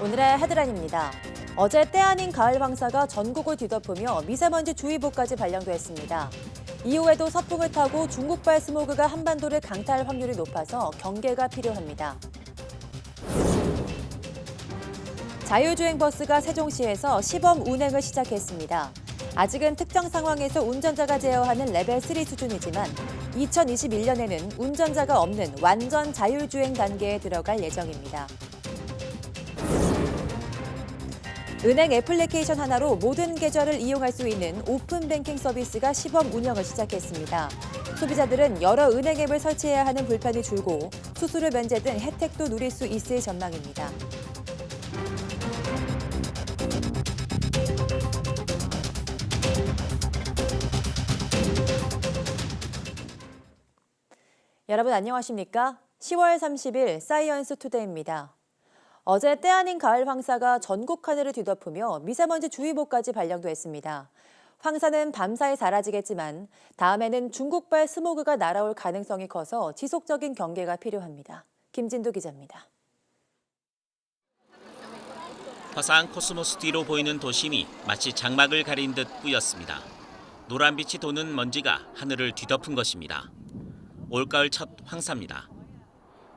오늘의 헤드라인입니다. 어제 때 아닌 가을 황사가 전국을 뒤덮으며 미세먼지 주의보까지 발령됐습니다. 이후에도 서풍을 타고 중국발 스모그가 한반도를 강타할 확률이 높아서 경계가 필요합니다. 자율주행 버스가 세종시에서 시범 운행을 시작했습니다. 아직은 특정 상황에서 운전자가 제어하는 레벨 3 수준이지만 2021년에는 운전자가 없는 완전 자율주행 단계에 들어갈 예정입니다. 은행 애플리케이션 하나로 모든 계좌를 이용할 수 있는 오픈뱅킹 서비스가 시범 운영을 시작했습니다. 소비자들은 여러 은행 앱을 설치해야 하는 불편이 줄고 수수료 면제 등 혜택도 누릴 수 있을 전망입니다. 여러분 안녕하십니까? 10월 30일 사이언스 투데이입니다. 어제 때 아닌 가을 황사가 전국 하늘을 뒤덮으며 미세먼지 주의보까지 발령됐습니다. 황사는 밤사이 사라지겠지만 다음에는 중국발 스모그가 날아올 가능성이 커서 지속적인 경계가 필요합니다. 김진두 기자입니다. 화사한 코스모스 뒤로 보이는 도심이 마치 장막을 가린 듯 뿌였습니다. 노란빛이 도는 먼지가 하늘을 뒤덮은 것입니다. 올가을 첫 황사입니다.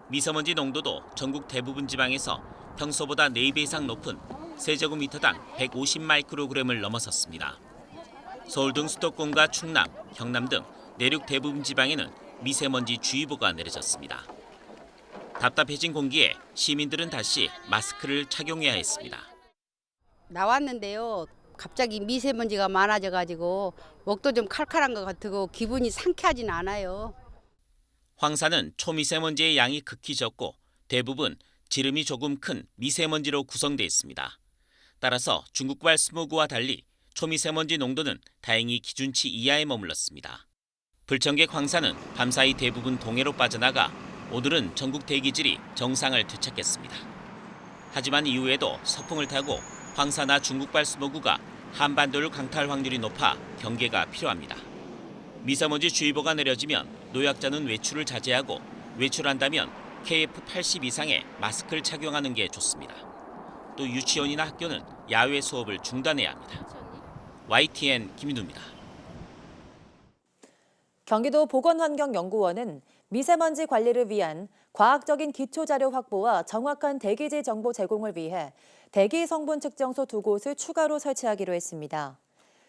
미세먼지 농도도 전국 대부분 지방에서 평소보다 4배 이상 높은 세제곱미터당 150 마이크로그램을 넘어섰습니다. 서울 등 수도권과 충남, 경남 등 내륙 대부분 지방에는 미세먼지 주의보가 내려졌습니다. 답답해진 공기에 시민들은 다시 마스크를 착용해야 했습니다. 나왔는데요. 갑자기 미세먼지가 많아져가지고 목도 좀 칼칼한 것 같고 기분이 상쾌하진 않아요. 황사는 초미세먼지의 양이 극히 적고 대부분 지름이 조금 큰 미세먼지로 구성돼 있습니다. 따라서 중국발 스모그와 달리 초미세먼지 농도는 다행히 기준치 이하에 머물렀습니다. 불청객 황사는 밤사이 대부분 동해로 빠져나가 오늘은 전국 대기질이 정상을 되찾겠습니다. 하지만 이후에도 서풍을 타고 황사나 중국발 스모그가 한반도를 강타할 확률이 높아 경계가 필요합니다. 미세먼지 주의보가 내려지면 노약자는 외출을 자제하고 외출한다면 KF80 이상의 마스크를 착용하는 게 좋습니다. 또 유치원이나 학교는 야외 수업을 중단해야 합니다. YTN 김인우입니다. 경기도 보건환경연구원은 미세먼지 관리를 위한 과학적인 기초자료 확보와 정확한 대기질 정보 제공을 위해 대기 성분 측정소 2곳을 추가로 설치하기로 했습니다.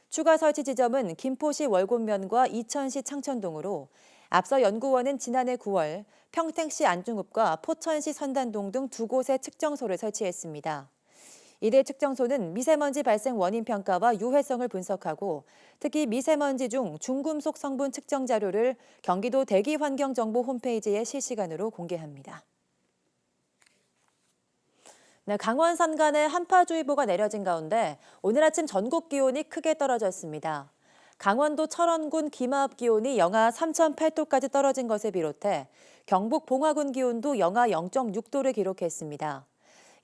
추가 설치 지점은 김포시 월곶면과 이천시 창천동으로 앞서 연구원은 지난해 9월 평택시 안중읍과 포천시 선단동 등 2곳에 측정소를 설치했습니다. 이들 측정소는 미세먼지 발생 원인 평가와 유해성을 분석하고 특히 미세먼지 중 중금속 성분 측정 자료를 경기도 대기환경정보 홈페이지에 실시간으로 공개합니다. 네, 강원 산간에 한파주의보가 내려진 가운데 오늘 아침 전국 기온이 크게 떨어졌습니다. 강원도 철원군 기마읍 기온이 영하 3,008도까지 떨어진 것을 비롯해 경북 봉화군 기온도 영하 0.6도를 기록했습니다.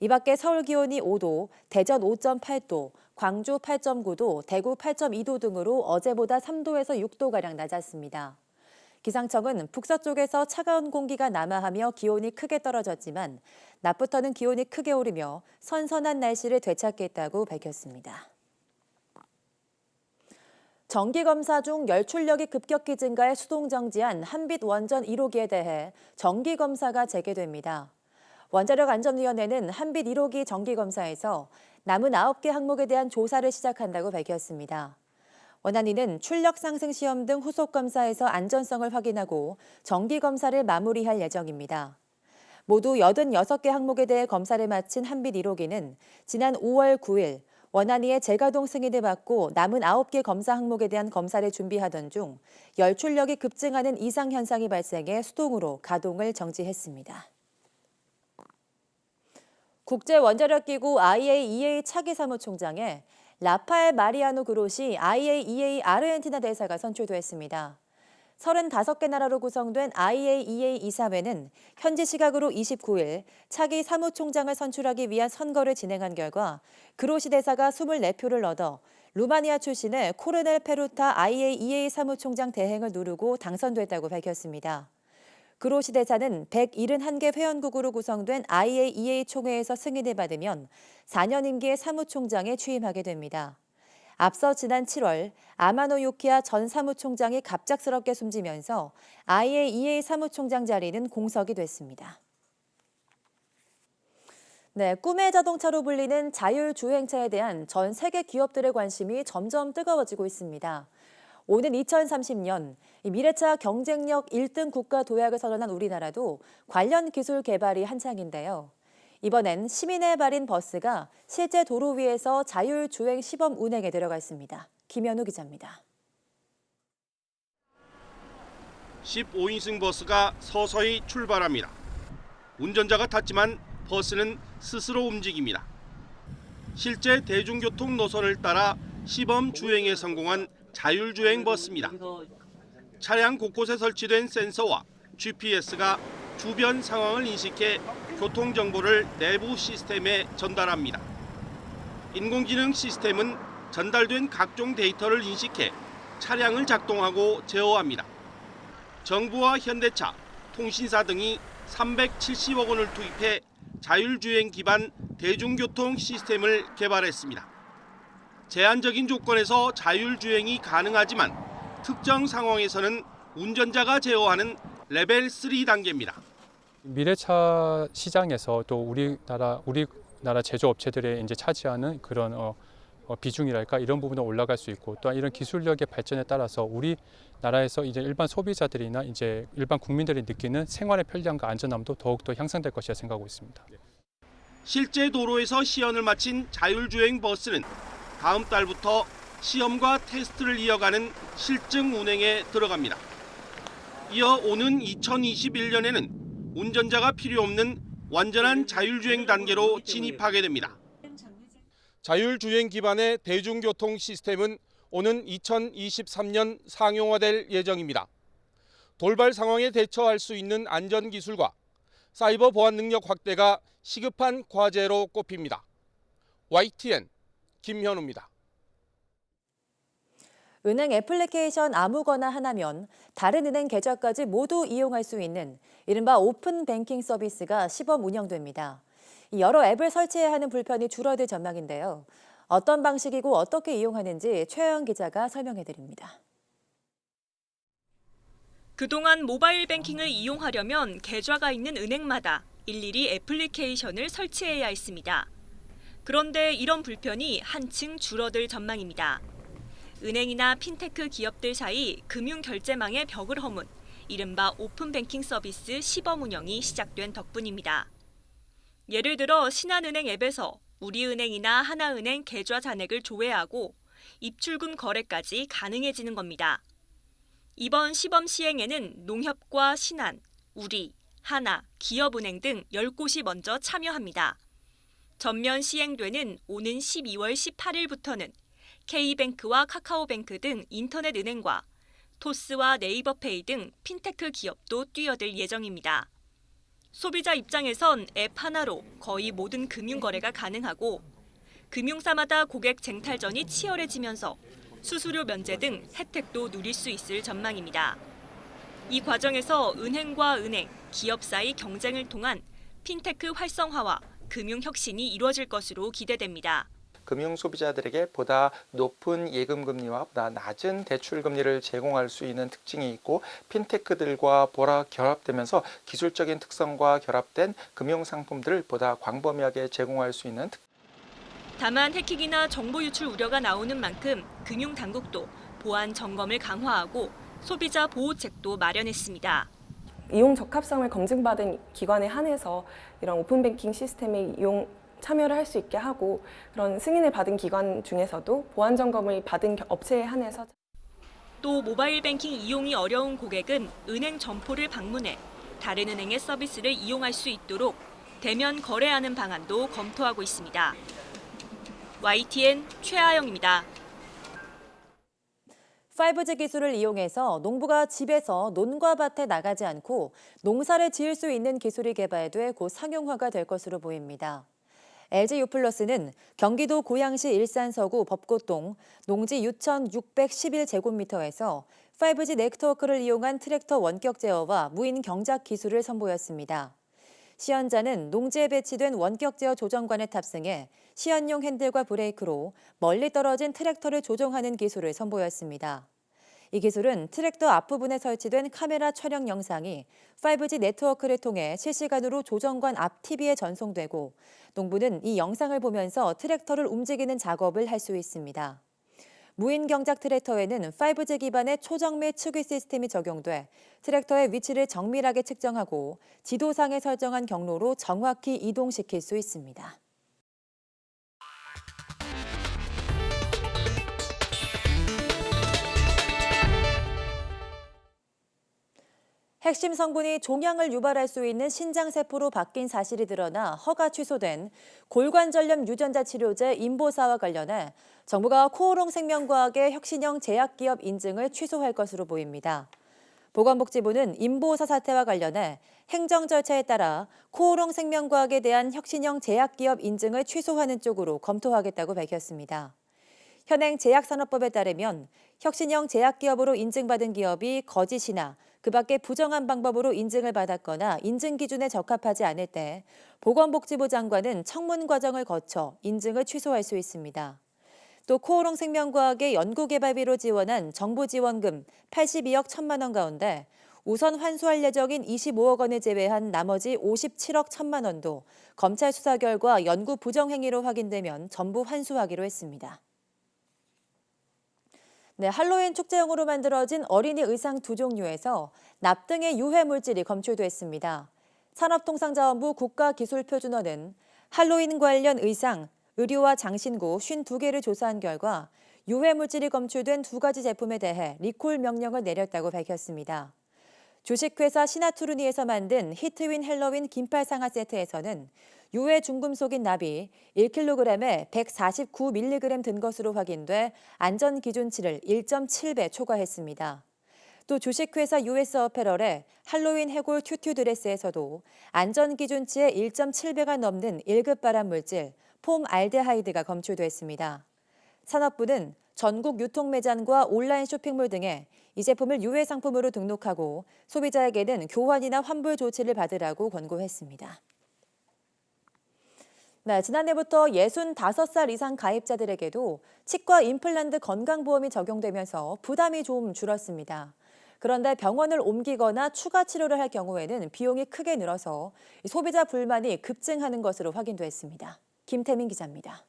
이 밖에 서울 기온이 5도, 대전 5.8도, 광주 8.9도, 대구 8.2도 등으로 어제보다 3도에서 6도가량 낮았습니다. 기상청은 북서쪽에서 차가운 공기가 남하하며 기온이 크게 떨어졌지만 낮부터는 기온이 크게 오르며 선선한 날씨를 되찾겠다고 밝혔습니다. 정기검사 중 열출력이 급격히 증가해 수동정지한 한빛 원전 1호기에 대해 정기검사가 재개됩니다. 원자력안전위원회는 한빛 1호기 정기검사에서 남은 9개 항목에 대한 조사를 시작한다고 밝혔습니다. 원안위는 출력 상승 시험 등 후속 검사에서 안전성을 확인하고 정기 검사를 마무리할 예정입니다. 모두 86개 항목에 대해 검사를 마친 한빛 1호기는 지난 5월 9일 원안위의 재가동 승인을 받고 남은 9개 검사 항목에 대한 검사를 준비하던 중 열출력이 급증하는 이상 현상이 발생해 수동으로 가동을 정지했습니다. 국제원자력기구 IAEA 차기 사무총장에 라파엘 마리아노 그로시 IAEA 아르헨티나 대사가 선출됐습니다. 35개 나라로 구성된 IAEA 이사회는 현지 시각으로 29일 차기 사무총장을 선출하기 위한 선거를 진행한 결과 그로시 대사가 24표를 얻어 루마니아 출신의 코르넬 페루타 IAEA 사무총장 대행을 누르고 당선됐다고 밝혔습니다. 그로시대사는 171개 회원국으로 구성된 IAEA 총회에서 승인을 받으면 4년 임기의 사무총장에 취임하게 됩니다. 앞서 지난 7월 아마노 유키야 전 사무총장이 갑작스럽게 숨지면서 IAEA 사무총장 자리는 공석이 됐습니다. 네, 꿈의 자동차로 불리는 자율주행차에 대한 전 세계 기업들의 관심이 점점 뜨거워지고 있습니다. 오는 2030년 미래차 경쟁력 1등 국가 도약을 선언한 우리나라도 관련 기술 개발이 한창인데요. 이번엔 시민의 발인 버스가 실제 도로 위에서 자율주행 시범 운행에 들어가 있습니다. 김현우 기자입니다. 15인승 버스가 서서히 출발합니다. 운전자가 탔지만 버스는 스스로 움직입니다. 실제 대중교통 노선을 따라 시범 주행에 성공한 자율주행 버스입니다. 차량 곳곳에 설치된 센서와 GPS가 주변 상황을 인식해 교통 정보를 내부 시스템에 전달합니다. 인공지능 시스템은 전달된 각종 데이터를 인식해 차량을 작동하고 제어합니다. 정부와 현대차, 통신사 등이 370억 원을 투입해 자율주행 기반 대중교통 시스템을 개발했습니다. 제한적인 조건에서 자율주행이 가능하지만 특정 상황에서는 운전자가 제어하는 레벨 3 단계입니다. 미래차 시장에서 또 우리나라 제조업체들의 이제 차지하는 그런 비중이랄까 이런 부분은 올라갈 수 있고 또 이런 기술력의 발전에 따라서 우리나라에서 이제 일반 소비자들이나 이제 일반 국민들이 느끼는 생활의 편리함과 안전함도 더욱더 향상될 것이라 생각하고 있습니다. 실제 도로에서 시연을 마친 자율주행 버스는 다음 달부터 시험과 테스트를 이어가는 실증 운행에 들어갑니다. 이어 오는 2021년에는 운전자가 필요 없는 완전한 자율주행 단계로 진입하게 됩니다. 자율주행 기반의 대중교통 시스템은 오는 2023년 상용화될 예정입니다. 돌발 상황에 대처할 수 있는 안전기술과 사이버 보안 능력 확대가 시급한 과제로 꼽힙니다. YTN 김현우입니다. 은행 애플리케이션 아무거나 하나면 다른 은행 계좌까지 모두 이용할 수 있는 이른바 오픈 뱅킹 서비스가 시범 운영됩니다. 여러 앱을 설치해야 하는 불편이 줄어들 전망인데요. 어떤 방식이고 어떻게 이용하는지 최영 기자가 설명해드립니다. 그동안 모바일 뱅킹을 이용하려면 계좌가 있는 은행마다 일일이 애플리케이션을 설치해야 했습니다. 그런데 이런 불편이 한층 줄어들 전망입니다. 은행이나 핀테크 기업들 사이 금융 결제망의 벽을 허문 이른바 오픈 뱅킹 서비스 시범 운영이 시작된 덕분입니다. 예를 들어 신한은행 앱에서 우리은행이나 하나은행 계좌 잔액을 조회하고 입출금 거래까지 가능해지는 겁니다. 이번 시범 시행에는 농협과 신한, 우리, 하나, 기업은행 등 10곳이 먼저 참여합니다. 전면 시행되는 오는 12월 18일부터는 K뱅크와 카카오뱅크 등 인터넷 은행과 토스와 네이버페이 등 핀테크 기업도 뛰어들 예정입니다. 소비자 입장에선 앱 하나로 거의 모든 금융 거래가 가능하고 금융사마다 고객 쟁탈전이 치열해지면서 수수료 면제 등 혜택도 누릴 수 있을 전망입니다. 이 과정에서 은행과 은행, 기업 사이 경쟁을 통한 핀테크 활성화와 금융 혁신이 이루어질 것으로 기대됩니다. 금융 소비자들에게 보다 높은 예금 금리와 보다 낮은 대출 금리를 제공할 수 있는 특징이 있고 핀테크들과 보라 결합되면서 기술적인 특성과 결합된 금융 상품들을 보다 광범위하게 제공할 수 있는 다만 해킹이나 정보 유출 우려가 나오는 만큼 금융 당국도 보안 점검을 강화하고 소비자 보호책도 마련했습니다. 이용 적합성을 검증받은 기관에 한해서 이런 오픈뱅킹 시스템에 참여를 할 수 있게 하고 그런 승인을 받은 기관 중에서도 보안 점검을 받은 업체에 한해서 또 모바일 뱅킹 이용이 어려운 고객은 은행 점포를 방문해 다른 은행의 서비스를 이용할 수 있도록 대면 거래하는 방안도 검토하고 있습니다. YTN 최아영입니다. 5G 기술을 이용해서 농부가 집에서 논과 밭에 나가지 않고 농사를 지을 수 있는 기술이 개발돼 곧 상용화가 될 것으로 보입니다. LG유플러스는 경기도 고양시 일산서구 법고동 농지 6,611제곱미터에서 5G 네트워크를 이용한 트랙터 원격 제어와 무인 경작 기술을 선보였습니다. 시연자는 농지에 배치된 원격 제어 조정관에 탑승해 시연용 핸들과 브레이크로 멀리 떨어진 트랙터를 조종하는 기술을 선보였습니다. 이 기술은 트랙터 앞부분에 설치된 카메라 촬영 영상이 5G 네트워크를 통해 실시간으로 조정관 앞 TV에 전송되고 농부는 이 영상을 보면서 트랙터를 움직이는 작업을 할 수 있습니다. 무인 경작 트랙터에는 5G 기반의 초정밀 측위 시스템이 적용돼 트랙터의 위치를 정밀하게 측정하고 지도상에 설정한 경로로 정확히 이동시킬 수 있습니다. 핵심 성분이 종양을 유발할 수 있는 신장세포로 바뀐 사실이 드러나 허가 취소된 골관절염 유전자 치료제 인보사와 관련해 정부가 코오롱 생명과학의 혁신형 제약기업 인증을 취소할 것으로 보입니다. 보건복지부는 인보사 사태와 관련해 행정 절차에 따라 코오롱 생명과학에 대한 혁신형 제약기업 인증을 취소하는 쪽으로 검토하겠다고 밝혔습니다. 현행 제약산업법에 따르면 혁신형 제약기업으로 인증받은 기업이 거짓이나 그 밖에 부정한 방법으로 인증을 받았거나 인증 기준에 적합하지 않을 때 보건복지부 장관은 청문 과정을 거쳐 인증을 취소할 수 있습니다. 또 코오롱 생명과학의 연구개발비로 지원한 정부 지원금 82억 1천만 원 가운데 우선 환수할 예정인 25억 원을 제외한 나머지 57억 1천만 원도 검찰 수사 결과 연구 부정 행위로 확인되면 전부 환수하기로 했습니다. 네, 할로윈 축제용으로 만들어진 어린이 의상 2종류에서 납 등의 유해 물질이 검출됐습니다. 산업통상자원부 국가기술표준원은 할로윈 관련 의상, 의류와 장신구 52개를 조사한 결과 유해 물질이 검출된 2가지 제품에 대해 리콜 명령을 내렸다고 밝혔습니다. 주식회사 시나투르니에서 만든 히트윈 헬로윈 긴팔 상하 세트에서는 유해 중금속인 납이 1kg에 149mg 든 것으로 확인돼 안전 기준치를 1.7배 초과했습니다. 또 주식회사 US 어페럴의 할로윈 해골 튜튜 드레스에서도 안전 기준치의 1.7배가 넘는 1급 발암 물질 폼 알데하이드가 검출됐습니다. 산업부는 전국 유통 매장과 온라인 쇼핑몰 등에 이 제품을 유해 상품으로 등록하고 소비자에게는 교환이나 환불 조치를 받으라고 권고했습니다. 네, 지난해부터 65살 이상 가입자들에게도 치과 임플란트 건강보험이 적용되면서 부담이 좀 줄었습니다. 그런데 병원을 옮기거나 추가 치료를 할 경우에는 비용이 크게 늘어서 소비자 불만이 급증하는 것으로 확인됐습니다. 김태민 기자입니다.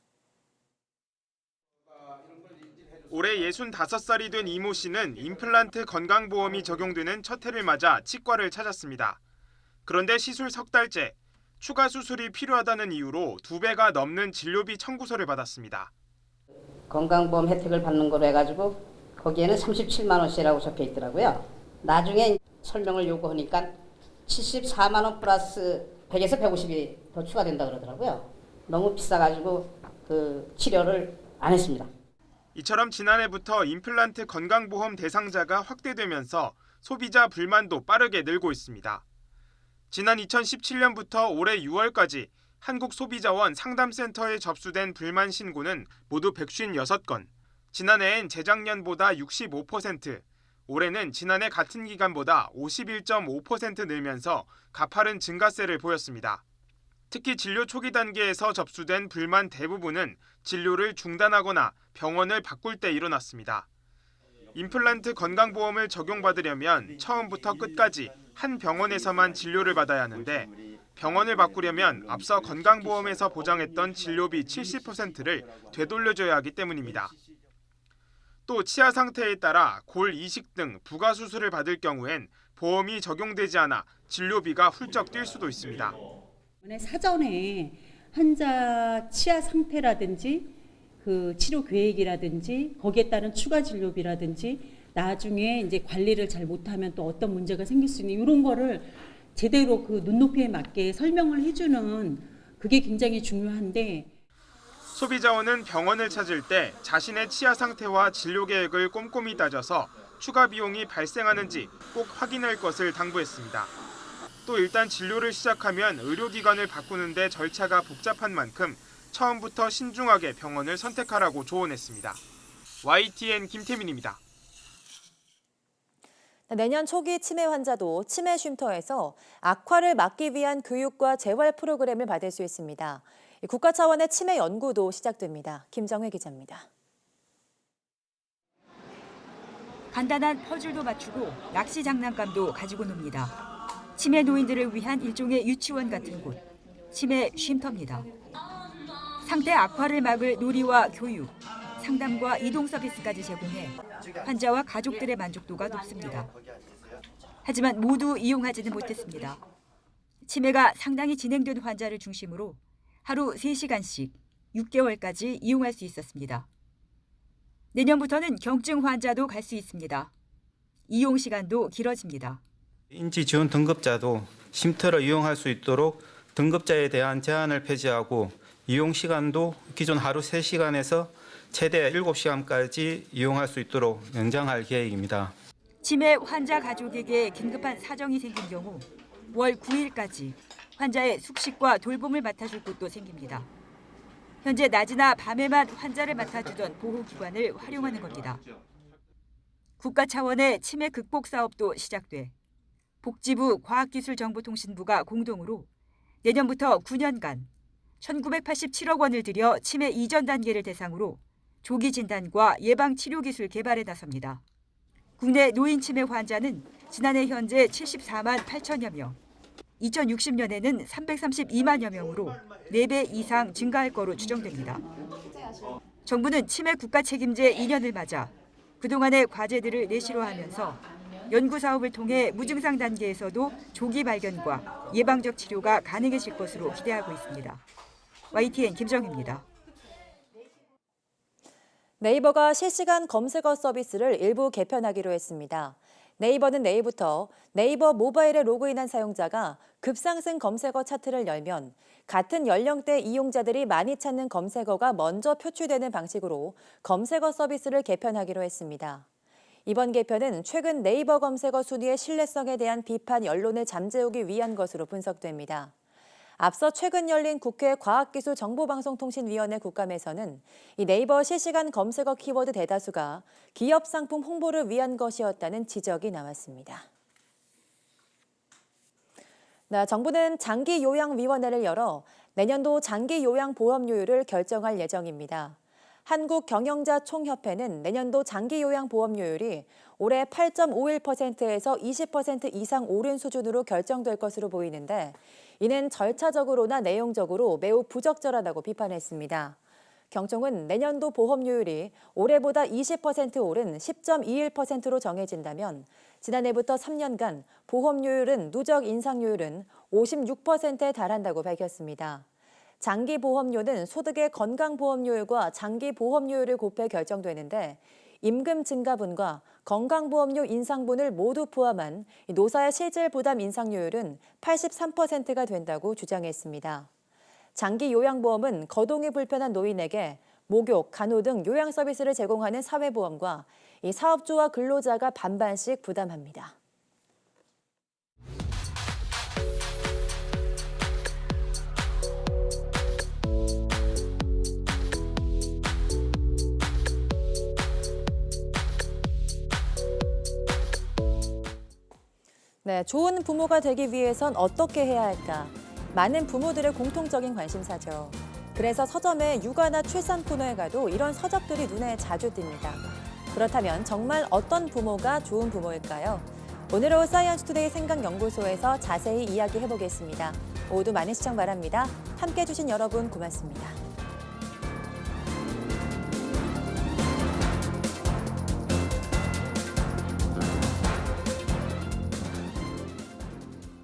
올해 65살이 된 이모 씨는 임플란트 건강보험이 적용되는 첫 해를 맞아 치과를 찾았습니다. 그런데 시술 석 달째, 추가 수술이 필요하다는 이유로 2배가 넘는 진료비 청구서를 받았습니다. 건강보험 혜택을 받는 거로 해가지고 거기에는 37만 원씩이라고 적혀 있더라고요. 나중에 설명을 요구하니까 74만 원 플러스 100에서 150이 더 추가된다 그러더라고요. 너무 비싸가지고 그 치료를 안 했습니다. 이처럼 지난해부터 임플란트 건강보험 대상자가 확대되면서 소비자 불만도 빠르게 늘고 있습니다. 지난 2017년부터 올해 6월까지 한국소비자원 상담센터에 접수된 불만 신고는 모두 156건, 지난해엔 재작년보다 65%, 올해는 지난해 같은 기간보다 51.5% 늘면서 가파른 증가세를 보였습니다. 특히 진료 초기 단계에서 접수된 불만 대부분은 진료를 중단하거나 병원을 바꿀 때 일어났습니다. 임플란트 건강보험을 적용받으려면 처음부터 끝까지 한 병원에서만 진료를 받아야 하는데 병원을 바꾸려면 앞서 건강보험에서 보장했던 진료비 70%를 되돌려줘야 하기 때문입니다. 또 치아 상태에 따라 골 이식 등 부가 수술을 받을 경우엔 보험이 적용되지 않아 진료비가 훌쩍 뛸 수도 있습니다. 사전에 환자 치아 상태라든지 그 치료 계획이라든지 거기에 따른 추가 진료비라든지 나중에 이제 관리를 잘 못하면 또 어떤 문제가 생길 수 있는 이런 거를 제대로 그 눈높이에 맞게 설명을 해주는 그게 굉장히 중요한데 소비자원은 병원을 찾을 때 자신의 치아 상태와 진료 계획을 꼼꼼히 따져서 추가 비용이 발생하는지 꼭 확인할 것을 당부했습니다. 또 일단 진료를 시작하면 의료기관을 바꾸는데 절차가 복잡한 만큼 처음부터 신중하게 병원을 선택하라고 조언했습니다. YTN 김태민입니다. 내년 초기 치매 환자도 치매 쉼터에서 악화를 막기 위한 교육과 재활 프로그램을 받을 수 있습니다. 국가 차원의 치매 연구도 시작됩니다. 김정회 기자입니다. 간단한 퍼즐도 맞추고 낚시 장난감도 가지고 놉니다. 치매 노인들을 위한 일종의 유치원 같은 곳, 치매 쉼터입니다. 상태 악화를 막을 놀이와 교육, 상담과 이동 서비스까지 제공해 환자와 가족들의 만족도가 높습니다. 하지만 모두 이용하지는 못했습니다. 치매가 상당히 진행된 환자를 중심으로 하루 3시간씩 6개월까지 이용할 수 있었습니다. 내년부터는 경증 환자도 갈 수 있습니다. 이용 시간도 길어집니다. 인지 지원 등급자도 쉼터를 이용할 수 있도록 등급자에 대한 제한을 폐지하고 이용 시간도 기존 하루 3시간에서 최대 7시간까지 이용할 수 있도록 연장할 계획입니다. 치매 환자 가족에게 긴급한 사정이 생긴 경우 월 9일까지 환자의 숙식과 돌봄을 맡아줄 곳도 생깁니다. 현재 낮이나 밤에만 환자를 맡아주던 보호기관을 활용하는 겁니다. 국가 차원의 치매 극복 사업도 시작돼 복지부 과학기술정보통신부가 공동으로 내년부터 9년간 1,987억 원을 들여 치매 이전 단계를 대상으로 조기 진단과 예방 치료 기술 개발에 나섭니다. 국내 노인 치매 환자는 지난해 현재 74만 8천여 명, 2060년에는 332만여 명으로 4배 이상 증가할 거로 추정됩니다. 정부는 치매 국가 책임제 2년을 맞아 그동안의 과제들을 내실화하면서 연구 사업을 통해 무증상 단계에서도 조기 발견과 예방적 치료가 가능해질 것으로 기대하고 있습니다. YTN 김정희입니다. 네이버가 실시간 검색어 서비스를 일부 개편하기로 했습니다. 네이버는 내일부터 네이버 모바일에 로그인한 사용자가 급상승 검색어 차트를 열면 같은 연령대 이용자들이 많이 찾는 검색어가 먼저 표출되는 방식으로 검색어 서비스를 개편하기로 했습니다. 이번 개편은 최근 네이버 검색어 순위의 신뢰성에 대한 비판 여론을 잠재우기 위한 것으로 분석됩니다. 앞서 최근 열린 국회 과학기술정보방송통신위원회 국감에서는 이 네이버 실시간 검색어 키워드 대다수가 기업 상품 홍보를 위한 것이었다는 지적이 나왔습니다. 정부는 장기요양위원회를 열어 내년도 장기요양보험료율을 결정할 예정입니다. 한국경영자총협회는 내년도 장기요양보험료율이 올해 8.51%에서 20% 이상 오른 수준으로 결정될 것으로 보이는데 이는 절차적으로나 내용적으로 매우 부적절하다고 비판했습니다. 경총은 내년도 보험료율이 올해보다 20% 오른 10.21%로 정해진다면 지난해부터 3년간 보험료율은 누적 인상률은 56%에 달한다고 밝혔습니다. 장기보험료는 소득의 건강보험료율과 장기보험료율을 곱해 결정되는데 임금 증가분과 건강보험료 인상분을 모두 포함한 노사의 실질 부담 인상률은 83%가 된다고 주장했습니다. 장기요양보험은 거동이 불편한 노인에게 목욕, 간호 등 요양 서비스를 제공하는 사회보험과 이 사업주와 근로자가 반반씩 부담합니다. 좋은 부모가 되기 위해선 어떻게 해야 할까? 많은 부모들의 공통적인 관심사죠. 그래서 서점에 육아나 출산 코너에 가도 이런 서적들이 눈에 자주 띕니다. 그렇다면 정말 어떤 부모가 좋은 부모일까요? 오늘 오후 사이언스투데이 생각연구소에서 자세히 이야기해보겠습니다. 모두 많은 시청 바랍니다. 함께해 주신 여러분 고맙습니다.